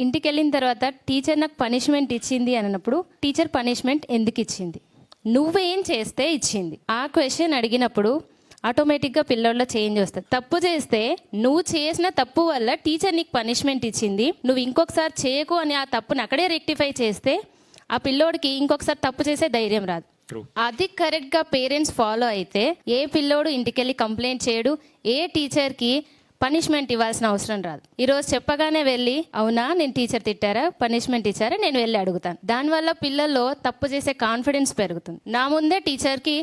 ఇంటికి వెళ్ళిన తర్వాత టీచర్ నాకు పనిష్మెంట్ ఇచ్చింది అన్నప్పుడు టీచర్ పనిష్మెంట్ ఎందుకు ఇచ్చింది, నువ్వేం చేస్తే ఇచ్చింది, ఆ క్వశ్చన్ అడిగినప్పుడు ఆటోమేటిక్గా పిల్లోళ్ళలో చేంజ్ వస్తుంది. తప్పు చేస్తే నువ్వు చేసిన తప్పు వల్ల టీచర్ నీకు పనిష్మెంట్ ఇచ్చింది, నువ్వు ఇంకొకసారి చేయకు అని ఆ తప్పుని అక్కడే రెక్టిఫై చేస్తే ఆ పిల్లోడికి ఇంకొకసారి తప్పు చేసే ధైర్యం రాదు. అది కరెక్ట్గా పేరెంట్స్ ఫాలో అయితే ఏ పిల్లోడు ఇంటికెళ్ళి కంప్లైంట్ చేయడు, ఏ టీచర్కి పనిష్మెంట్ ఇవ్వాల్సిన అవసరం రాదు. ఈరోజు చెప్పగానే వెళ్ళి అవునా నేను టీచర్ తిట్టారా పనిష్మెంట్ ఇచ్చారా నేను వెళ్ళి అడుగుతాను. దానివల్ల పిల్లల్లో తప్పు చేసే కాన్ఫిడెన్స్ పెరుగుతుంది. నా ముందే టీచర్కి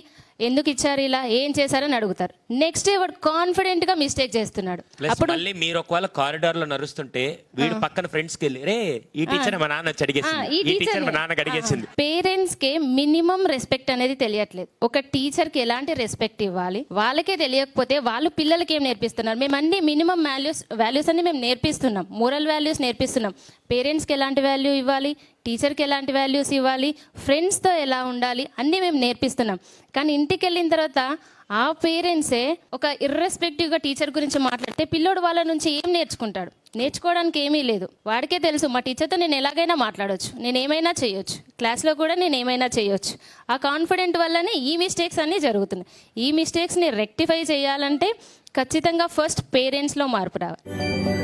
ఎందుకు ఇచ్చారు ఇలా ఏం చేశారని అడుగుతారు. నెక్స్ట్ డే వాడు కాన్ఫిడెంట్ గా మిస్టేక్ చేస్తున్నాడు. అప్పుడు మళ్ళీ మీరు ఒకవేళ కారిడార్ లో నడుస్తుంటే వీడు పక్కన ఫ్రెండ్స్ కి వెళ్ళి రే ఈ టీచర్ మా నాన్న అడిగేసింది, ఈ టీచర్ మా నాన్నకి అడిగేసింది. పేరెంట్స్ కి మినిమం రెస్పెక్ట్ అనేది తెలియట్లేదు. ఒక టీచర్ కి ఎలాంటి రెస్పెక్ట్ ఇవ్వాలి వాళ్ళకే తెలియకపోతే వాళ్ళు పిల్లలకి ఏం నేర్పిస్తున్నారు. మేము అన్ని మినిమం వాల్యూస్ అన్ని మేము నేర్పిస్తున్నాం, మోరల్ వాల్యూస్ నేర్పిస్తున్నాం. పేరెంట్స్కి ఎలాంటి వాల్యూ ఇవ్వాలి, టీచర్కి ఎలాంటి వాల్యూస్ ఇవ్వాలి, ఫ్రెండ్స్తో ఎలా ఉండాలి అన్నీ మేము నేర్పిస్తున్నాం. కానీ ఇంటికి వెళ్ళిన తర్వాత ఆ పేరెంట్సే ఒక ఇర్రెస్పెక్టివ్గా టీచర్ గురించి మాట్లాడితే పిల్లోడు వాళ్ళ నుంచి ఏం నేర్చుకుంటాడు? నేర్చుకోవడానికి ఏమీ లేదు. వాడికే తెలుసు మా టీచర్తో నేను ఎలాగైనా మాట్లాడవచ్చు, నేను ఏమైనా చేయొచ్చు, క్లాస్లో కూడా నేను ఏమైనా చేయొచ్చు. ఆ కాన్ఫిడెంట్ వల్లనే ఈ మిస్టేక్స్ అన్నీ జరుగుతున్నాయి. ఈ మిస్టేక్స్ని రెక్టిఫై చేయాలంటే ఖచ్చితంగా ఫస్ట్ పేరెంట్స్లో మార్పు రావాలి.